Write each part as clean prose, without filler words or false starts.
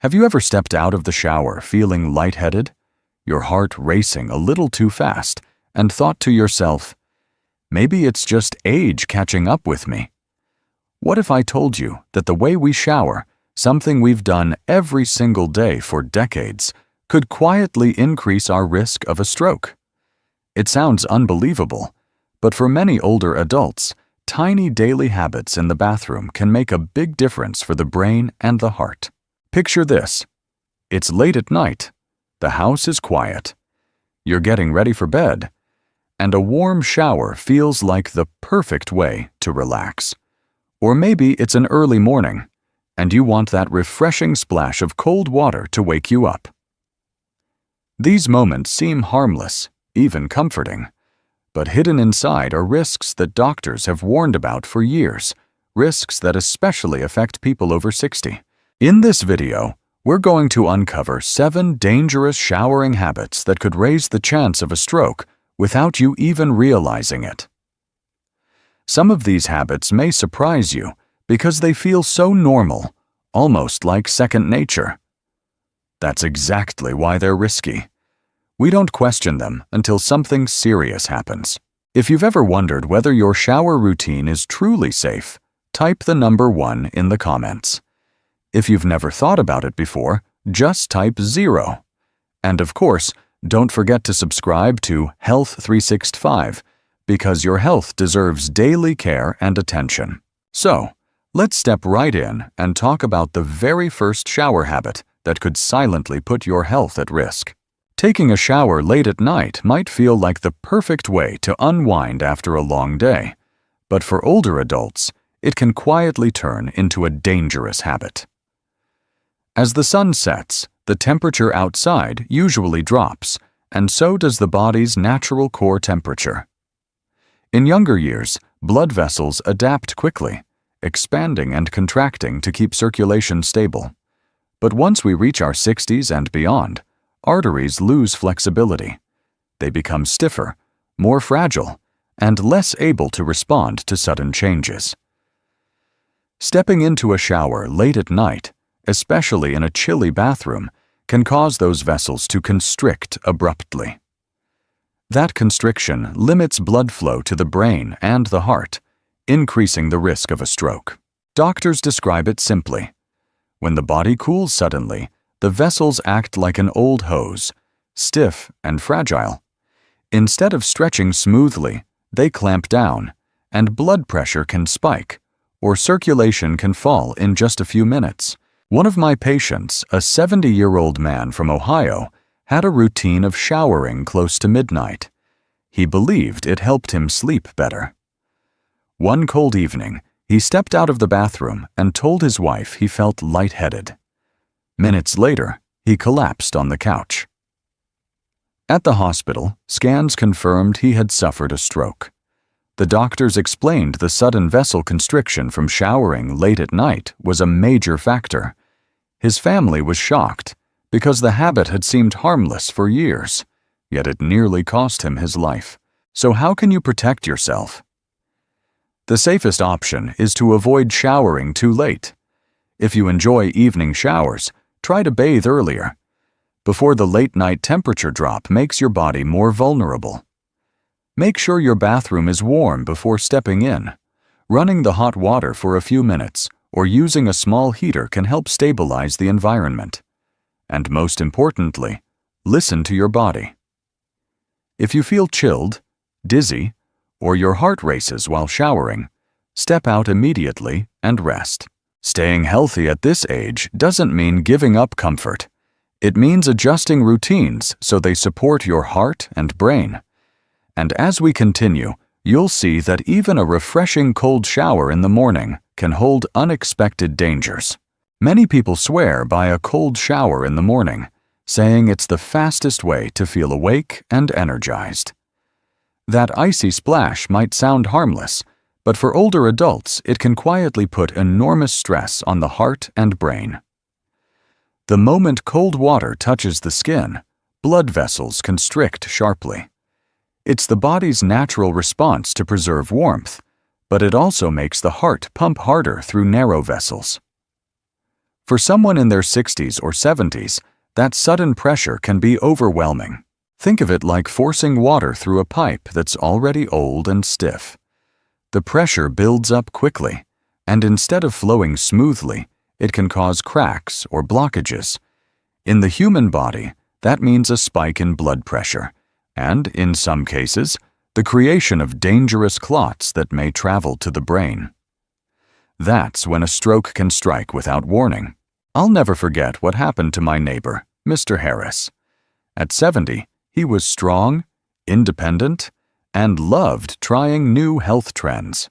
Have you ever stepped out of the shower feeling lightheaded, your heart racing a little too fast, and thought to yourself, maybe it's just age catching up with me? What if I told you that the way we shower, something we've done every single day for decades, could quietly increase our risk of a stroke? It sounds unbelievable, but for many older adults, tiny daily habits in the bathroom can make a big difference for the brain and the heart. Picture this. It's late at night, the house is quiet, you're getting ready for bed, and a warm shower feels like the perfect way to relax. Or maybe it's an early morning, and you want that refreshing splash of cold water to wake you up. These moments seem harmless, even comforting, but hidden inside are risks that doctors have warned about for years, risks that especially affect people over 60. In this video, we're going to uncover 7 dangerous showering habits that could raise the chance of a stroke without you even realizing it. Some of these habits may surprise you because they feel so normal, almost like second nature. That's exactly why they're risky. We don't question them until something serious happens. If you've ever wondered whether your shower routine is truly safe, type the number 1 in the comments. If you've never thought about it before, just type 0. And of course, don't forget to subscribe to Health 365 because your health deserves daily care and attention. So, let's step right in and talk about the very first shower habit that could silently put your health at risk. Taking a shower late at night might feel like the perfect way to unwind after a long day, but for older adults, it can quietly turn into a dangerous habit. As the sun sets, the temperature outside usually drops, and so does the body's natural core temperature. In younger years, blood vessels adapt quickly, expanding and contracting to keep circulation stable. But once we reach our 60s and beyond, arteries lose flexibility. They become stiffer, more fragile, and less able to respond to sudden changes. Stepping into a shower late at night, especially in a chilly bathroom, can cause those vessels to constrict abruptly. That constriction limits blood flow to the brain and the heart, increasing the risk of a stroke. Doctors describe it simply. When the body cools suddenly, the vessels act like an old hose, stiff and fragile. Instead of stretching smoothly, they clamp down, and blood pressure can spike, or circulation can fall in just a few minutes. One of my patients, a 70-year-old man from Ohio, had a routine of showering close to midnight. He believed it helped him sleep better. One cold evening, he stepped out of the bathroom and told his wife he felt lightheaded. Minutes later, he collapsed on the couch. At the hospital, scans confirmed he had suffered a stroke. The doctors explained the sudden vessel constriction from showering late at night was a major factor. His family was shocked because the habit had seemed harmless for years, yet it nearly cost him his life. So how can you protect yourself? The safest option is to avoid showering too late. If you enjoy evening showers, try to bathe earlier, before the late-night temperature drop makes your body more vulnerable. Make sure your bathroom is warm before stepping in. Running the hot water for a few minutes or using a small heater can help stabilize the environment. And most importantly, listen to your body. If you feel chilled, dizzy, or your heart races while showering, step out immediately and rest. Staying healthy at this age doesn't mean giving up comfort. It means adjusting routines so they support your heart and brain. And as we continue, you'll see that even a refreshing cold shower in the morning can hold unexpected dangers. Many people swear by a cold shower in the morning, saying it's the fastest way to feel awake and energized. That icy splash might sound harmless, but for older adults, it can quietly put enormous stress on the heart and brain. The moment cold water touches the skin, blood vessels constrict sharply. It's the body's natural response to preserve warmth, but it also makes the heart pump harder through narrow vessels. For someone in their 60s or 70s, that sudden pressure can be overwhelming. Think of it like forcing water through a pipe that's already old and stiff. The pressure builds up quickly, and instead of flowing smoothly, it can cause cracks or blockages. In the human body, that means a spike in blood pressure, and, in some cases, the creation of dangerous clots that may travel to the brain. That's when a stroke can strike without warning. I'll never forget what happened to my neighbor, Mr. Harris. At 70, he was strong, independent, and loved trying new health trends.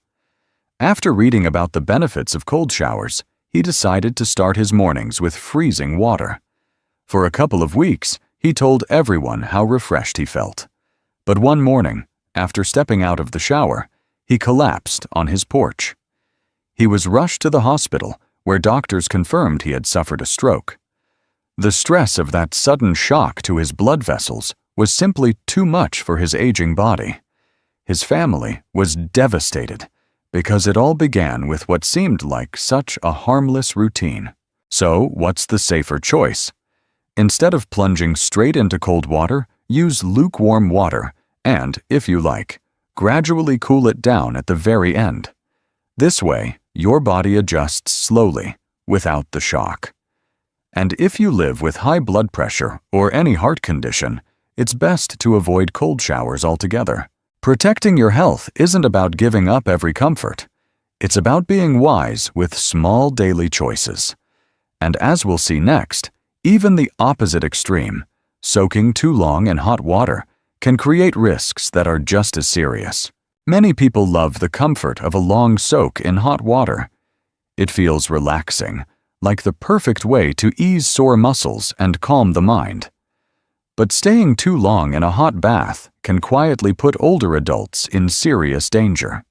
After reading about the benefits of cold showers, he decided to start his mornings with freezing water. For a couple of weeks, he told everyone how refreshed he felt. But one morning, after stepping out of the shower, he collapsed on his porch. He was rushed to the hospital, where doctors confirmed he had suffered a stroke. The stress of that sudden shock to his blood vessels was simply too much for his aging body. His family was devastated because it all began with what seemed like such a harmless routine. So, what's the safer choice? Instead of plunging straight into cold water, use lukewarm water and, if you like, gradually cool it down at the very end. This way, your body adjusts slowly, without the shock. And if you live with high blood pressure or any heart condition, it's best to avoid cold showers altogether. Protecting your health isn't about giving up every comfort. It's about being wise with small daily choices. And as we'll see next, even the opposite extreme, soaking too long in hot water, can create risks that are just as serious. Many people love the comfort of a long soak in hot water. It feels relaxing, like the perfect way to ease sore muscles and calm the mind. But staying too long in a hot bath can quietly put older adults in serious danger.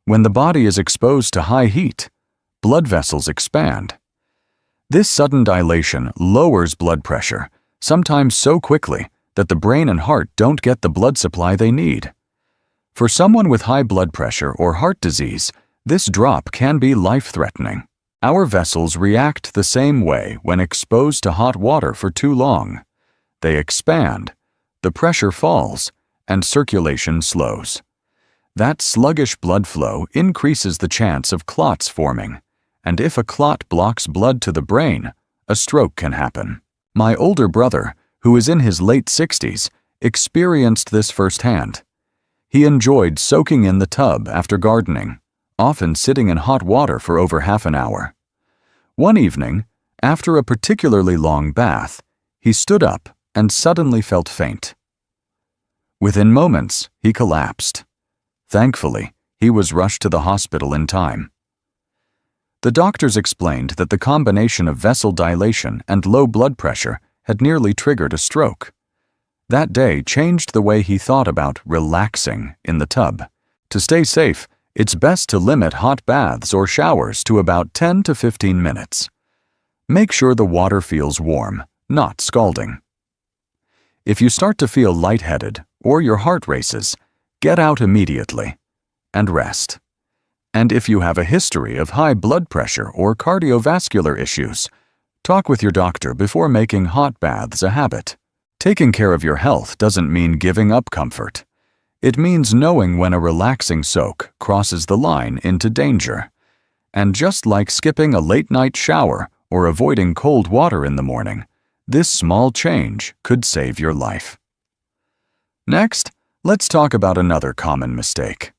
When the body is exposed to high heat, blood vessels expand. This sudden dilation lowers blood pressure, sometimes so quickly that the brain and heart don't get the blood supply they need. For someone with high blood pressure or heart disease, this drop can be life-threatening. Our vessels react the same way when exposed to hot water for too long. They expand, the pressure falls, and circulation slows. That sluggish blood flow increases the chance of clots forming, and if a clot blocks blood to the brain, a stroke can happen. My older brother, who is in his late 60s, experienced this firsthand. He enjoyed soaking in the tub after gardening, often sitting in hot water for over half an hour. One evening, after a particularly long bath, he stood up and suddenly felt faint. Within moments, he collapsed. Thankfully, he was rushed to the hospital in time. The doctors explained that the combination of vessel dilation and low blood pressure had nearly triggered a stroke. That day changed the way he thought about relaxing in the tub. To stay safe, it's best to limit hot baths or showers to about 10 to 15 minutes. Make sure the water feels warm, not scalding. If you start to feel lightheaded or your heart races, get out immediately and rest. And if you have a history of high blood pressure or cardiovascular issues, talk with your doctor before making hot baths a habit. Taking care of your health doesn't mean giving up comfort. It means knowing when a relaxing soak crosses the line into danger. And just like skipping a late-night shower or avoiding cold water in the morning, this small change could save your life. Next, let's talk about another common mistake: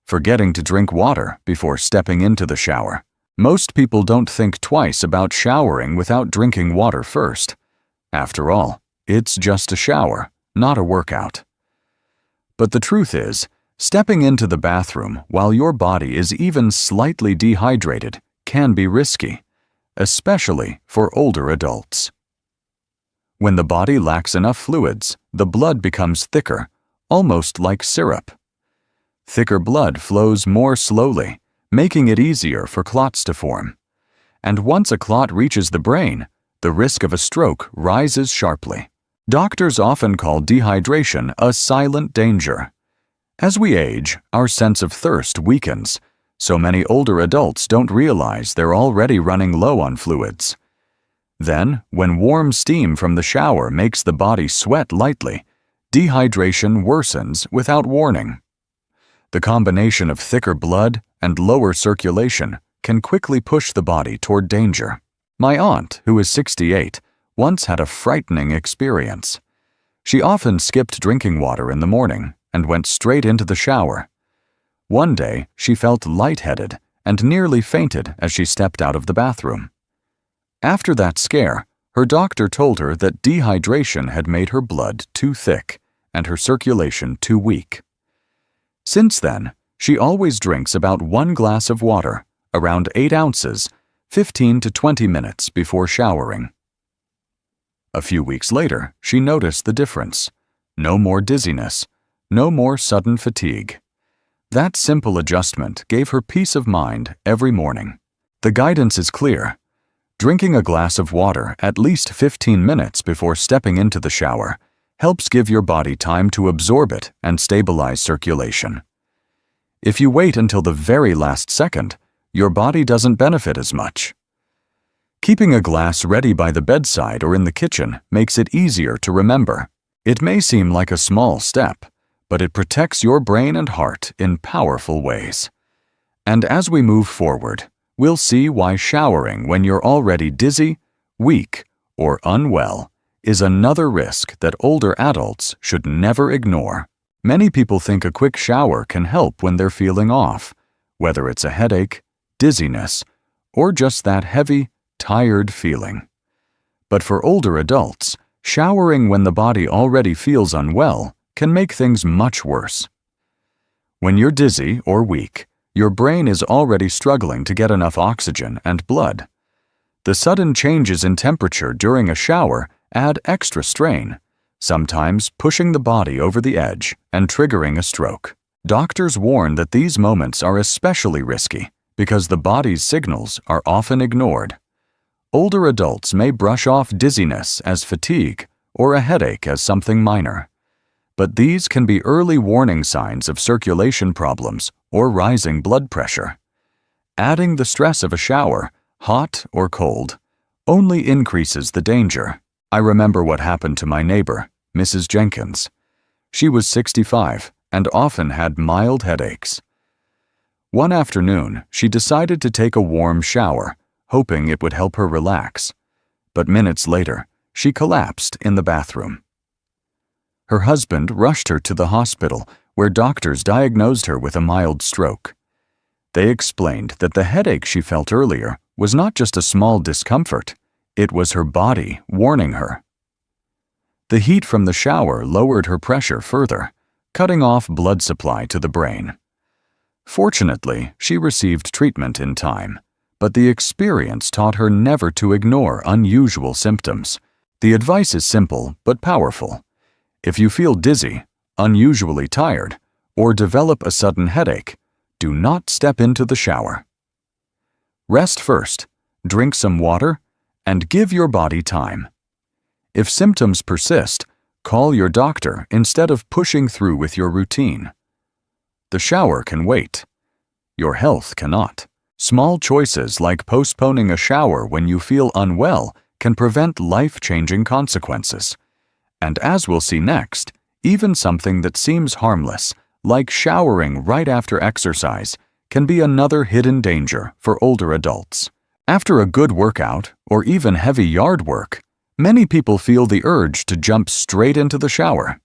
forgetting to drink water before stepping into the shower. Most people don't think twice about showering without drinking water first. After all, it's just a shower, not a workout. But the truth is, stepping into the bathroom while your body is even slightly dehydrated can be risky, especially for older adults. When the body lacks enough fluids, the blood becomes thicker, almost like syrup. Thicker blood flows more slowly, making it easier for clots to form. And once a clot reaches the brain, the risk of a stroke rises sharply. Doctors often call dehydration a silent danger. As we age, our sense of thirst weakens, so many older adults don't realize they're already running low on fluids. Then, when warm steam from the shower makes the body sweat lightly, dehydration worsens without warning. The combination of thicker blood and lower circulation can quickly push the body toward danger. My aunt, who is 68, once had a frightening experience. She often skipped drinking water in the morning and went straight into the shower. One day, she felt lightheaded and nearly fainted as she stepped out of the bathroom. After that scare, her doctor told her that dehydration had made her blood too thick and her circulation too weak. Since then, she always drinks about 1 glass of water, around 8 ounces, 15 to 20 minutes before showering. A few weeks later, she noticed the difference. No more dizziness, no more sudden fatigue. That simple adjustment gave her peace of mind every morning. The guidance is clear. Drinking a glass of water at least 15 minutes before stepping into the shower helps give your body time to absorb it and stabilize circulation. If you wait until the very last second, your body doesn't benefit as much. Keeping a glass ready by the bedside or in the kitchen makes it easier to remember. It may seem like a small step, but it protects your brain and heart in powerful ways. And as we move forward, we'll see why showering when you're already dizzy, weak, or unwell is another risk that older adults should never ignore. Many people think a quick shower can help when they're feeling off, whether it's a headache, dizziness, or just that heavy, tired feeling. But for older adults, showering when the body already feels unwell can make things much worse. When you're dizzy or weak, your brain is already struggling to get enough oxygen and blood. The sudden changes in temperature during a shower add extra strain, sometimes pushing the body over the edge and triggering a stroke. Doctors warn that these moments are especially risky because the body's signals are often ignored. Older adults may brush off dizziness as fatigue or a headache as something minor. But these can be early warning signs of circulation problems or rising blood pressure. Adding the stress of a shower, hot or cold, only increases the danger. I remember what happened to my neighbor, Mrs. Jenkins. She was 65 and often had mild headaches. One afternoon, she decided to take a warm shower, hoping it would help her relax. But minutes later, she collapsed in the bathroom. Her husband rushed her to the hospital, where doctors diagnosed her with a mild stroke. They explained that the headache she felt earlier was not just a small discomfort, it was her body warning her. The heat from the shower lowered her pressure further, cutting off blood supply to the brain. Fortunately, she received treatment in time, but the experience taught her never to ignore unusual symptoms. The advice is simple but powerful. If you feel dizzy, unusually tired, or develop a sudden headache, do not step into the shower. Rest first, drink some water, and give your body time. If symptoms persist, call your doctor instead of pushing through with your routine. The shower can wait. Your health cannot. Small choices like postponing a shower when you feel unwell can prevent life-changing consequences. And as we'll see next, even something that seems harmless, like showering right after exercise, can be another hidden danger for older adults. After a good workout, or even heavy yard work, many people feel the urge to jump straight into the shower.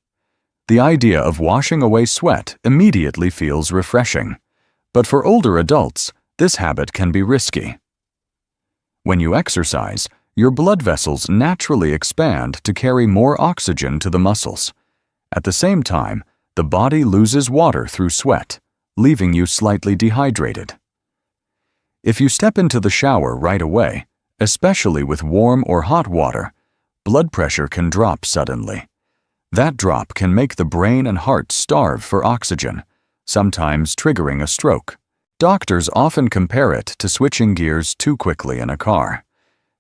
The idea of washing away sweat immediately feels refreshing. But for older adults, this habit can be risky. When you exercise, your blood vessels naturally expand to carry more oxygen to the muscles. At the same time, the body loses water through sweat, leaving you slightly dehydrated. If you step into the shower right away, especially with warm or hot water, blood pressure can drop suddenly. That drop can make the brain and heart starve for oxygen, sometimes triggering a stroke. Doctors often compare it to switching gears too quickly in a car.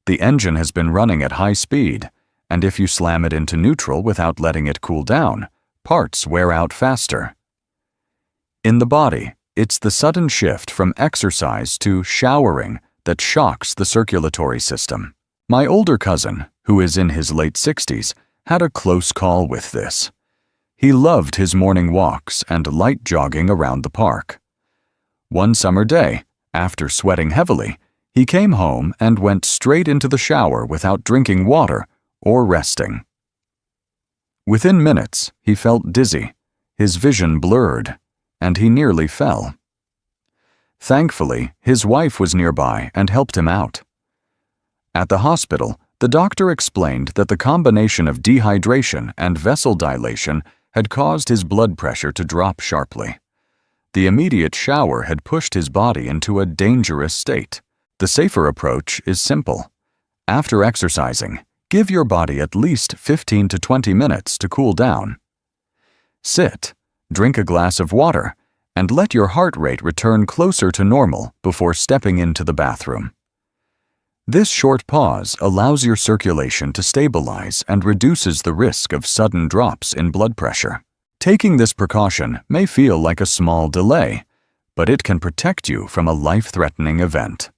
The engine has been running at high speed, and if you slam it into neutral without letting it cool down, parts wear out faster. In the body, It's the sudden shift from exercise to showering that shocks the circulatory system. My older cousin, who is in his late 60s, had a close call with this. He loved his morning walks and light jogging around the park. One summer day, after sweating heavily, he came home and went straight into the shower without drinking water or resting. Within minutes, he felt dizzy, his vision blurred, and he nearly fell. Thankfully, his wife was nearby and helped him out. At the hospital, the doctor explained that the combination of dehydration and vessel dilation had caused his blood pressure to drop sharply. The immediate shower had pushed his body into a dangerous state. The safer approach is simple. After exercising, give your body at least 15 to 20 minutes to cool down. Sit, drink a glass of water, and let your heart rate return closer to normal before stepping into the bathroom. This short pause allows your circulation to stabilize and reduces the risk of sudden drops in blood pressure. Taking this precaution may feel like a small delay, but it can protect you from a life-threatening event.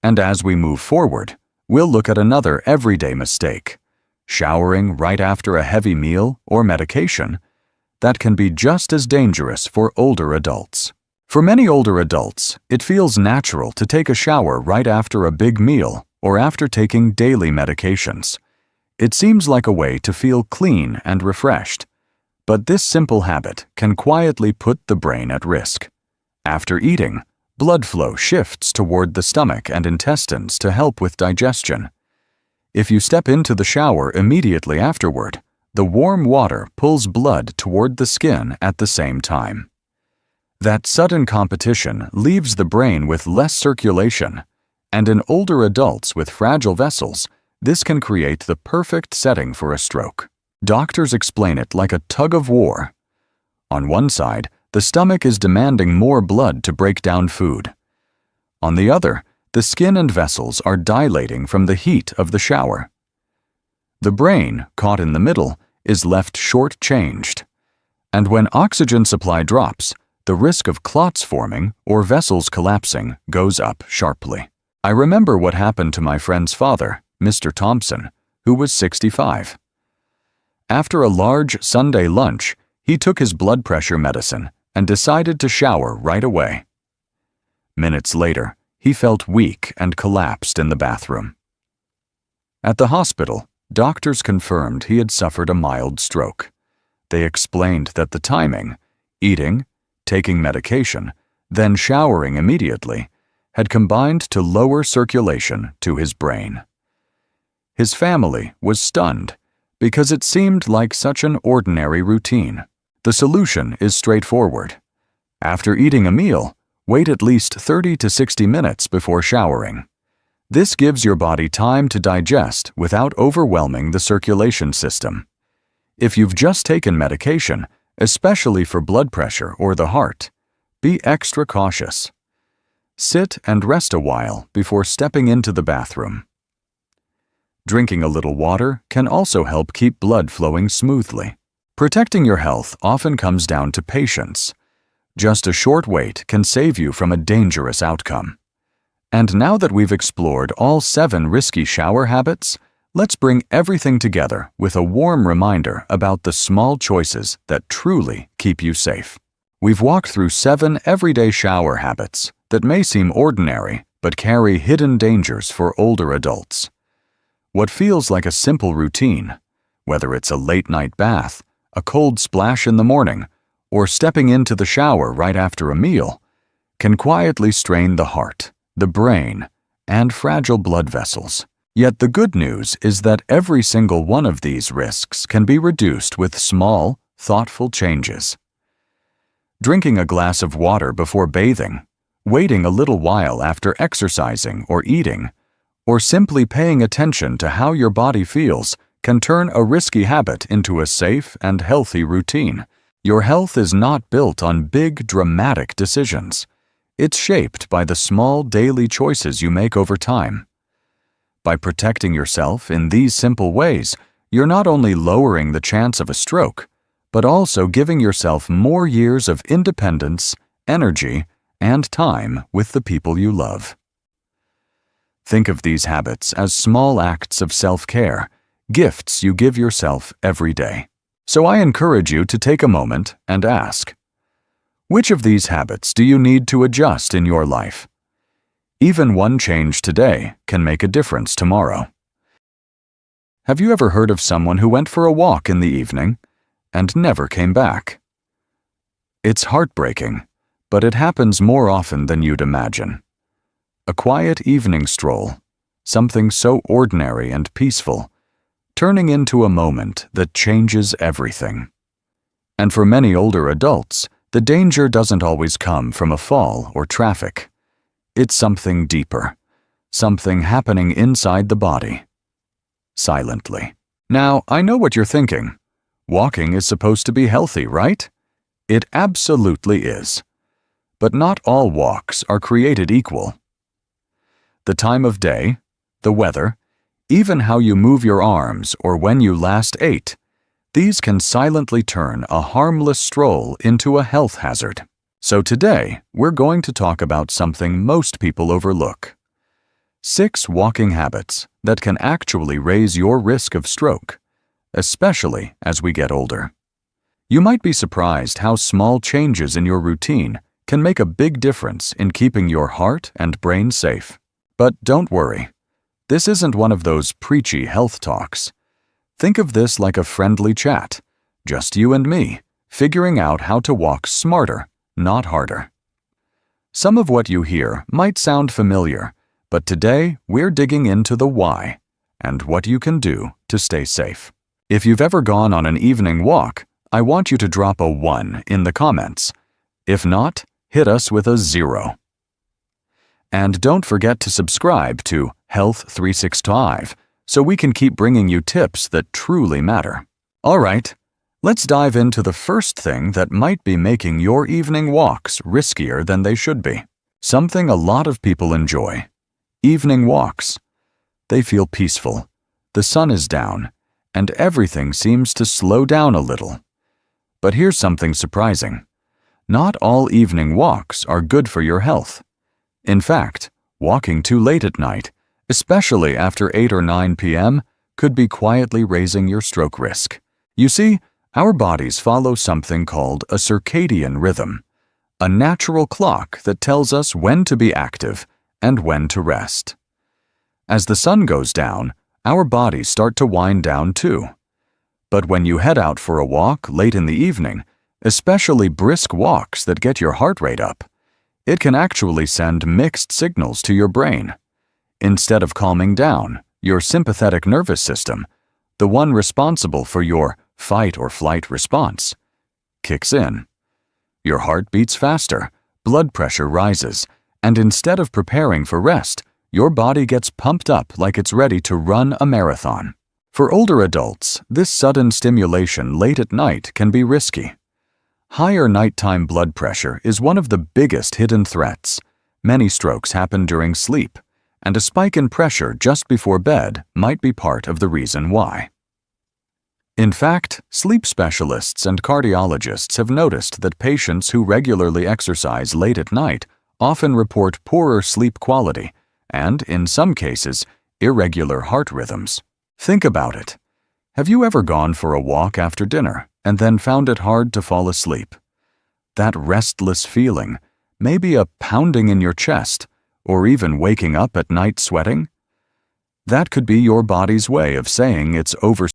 And as we move forward, we'll look at another everyday mistake, showering right after a heavy meal or medication, that can be just as dangerous for older adults. For many older adults, it feels natural to take a shower right after a big meal or after taking daily medications. It seems like a way to feel clean and refreshed, but this simple habit can quietly put the brain at risk. After eating, blood flow shifts toward the stomach and intestines to help with digestion. If you step into the shower immediately afterward, the warm water pulls blood toward the skin at the same time. That sudden competition leaves the brain with less circulation, and in older adults with fragile vessels, this can create the perfect setting for a stroke. Doctors explain it like a tug of war. On one side, the stomach is demanding more blood to break down food. On the other, the skin and vessels are dilating from the heat of the shower. The brain, caught in the middle, is left short-changed. And when oxygen supply drops, the risk of clots forming or vessels collapsing goes up sharply. I remember what happened to my friend's father, Mr. Thompson, who was 65. After a large Sunday lunch, he took his blood pressure medicine and decided to shower right away. Minutes later, he felt weak and collapsed in the bathroom. At the hospital, doctors confirmed he had suffered a mild stroke. They explained that the timing, eating, taking medication, then showering immediately, had combined to lower circulation to his brain. His family was stunned because it seemed like such an ordinary routine. The solution is straightforward. After eating a meal, wait at least 30 to 60 minutes before showering. This gives your body time to digest without overwhelming the circulation system. If you've just taken medication, especially for blood pressure or the heart, be extra cautious. Sit and rest a while before stepping into the bathroom. Drinking a little water can also help keep blood flowing smoothly. Protecting your health often comes down to patience. Just a short wait can save you from a dangerous outcome. And now that we've explored all 7 risky shower habits, let's bring everything together with a warm reminder about the small choices that truly keep you safe. We've walked through 7 everyday shower habits that may seem ordinary but carry hidden dangers for older adults. What feels like a simple routine, whether it's a late-night bath, a cold splash in the morning, or stepping into the shower right after a meal, can quietly strain the heart, the brain, and fragile blood vessels. Yet the good news is that every single one of these risks can be reduced with small, thoughtful changes. Drinking a glass of water before bathing, waiting a little while after exercising or eating, or simply paying attention to how your body feels can turn a risky habit into a safe and healthy routine. Your health is not built on big, dramatic decisions. It's shaped by the small daily choices you make over time. By protecting yourself in these simple ways, you're not only lowering the chance of a stroke, but also giving yourself more years of independence energy, and time with the people you love. Think of these habits as small acts of self-care, gifts you give yourself every day. So I encourage you to take a moment and ask, which of these habits do you need to adjust in your life? Even one change today can make a difference tomorrow. Have you ever heard of someone who went for a walk in the evening and never came back? It's heartbreaking, but it happens more often than you'd imagine. A quiet evening stroll, something so ordinary and peaceful, turning into a moment that changes everything. And for many older adults, the danger doesn't always come from a fall or traffic. It's something deeper, something happening inside the body, silently. Now, I know what you're thinking. Walking is supposed to be healthy, right? It absolutely is. But not all walks are created equal. The time of day, the weather, even how you move your arms or when you last ate, these can silently turn a harmless stroll into a health hazard. So today, we're going to talk about something most people overlook. 6 walking habits that can actually raise your risk of stroke, especially as we get older. You might be surprised how small changes in your routine can make a big difference in keeping your heart and brain safe. But don't worry. This isn't one of those preachy health talks. Think of this like a friendly chat, just you and me, figuring out how to walk smarter, not harder. Some of what you hear might sound familiar, but today we're digging into the why and what you can do to stay safe. If you've ever gone on an evening walk, I want you to drop a 1 in the comments. If not, hit us with a 0. And don't forget to subscribe to Health 365 so we can keep bringing you tips that truly matter. All right, let's dive into the first thing that might be making your evening walks riskier than they should be. Something a lot of people enjoy. Evening walks. They feel peaceful. The sun is down, and everything seems to slow down a little. But here's something surprising. Not all evening walks are good for your health. In fact, walking too late at night, especially after 8 or 9 p.m., could be quietly raising your stroke risk. You see, our bodies follow something called a circadian rhythm, a natural clock that tells us when to be active and when to rest. As the sun goes down, our bodies start to wind down too. But when you head out for a walk late in the evening, especially brisk walks that get your heart rate up, it can actually send mixed signals to your brain. Instead of calming down, your sympathetic nervous system, the one responsible for your fight or flight response, kicks in. Your heart beats faster, blood pressure rises, and instead of preparing for rest, your body gets pumped up like it's ready to run a marathon. For older adults, this sudden stimulation late at night can be risky. Higher nighttime blood pressure is one of the biggest hidden threats. Many strokes happen during sleep, and a spike in pressure just before bed might be part of the reason why. In fact, sleep specialists and cardiologists have noticed that patients who regularly exercise late at night often report poorer sleep quality and, in some cases, irregular heart rhythms. Think about it. Have you ever gone for a walk after dinner and then found it hard to fall asleep? That restless feeling, maybe a pounding in your chest, or even waking up at night sweating? That could be your body's way of saying it's over.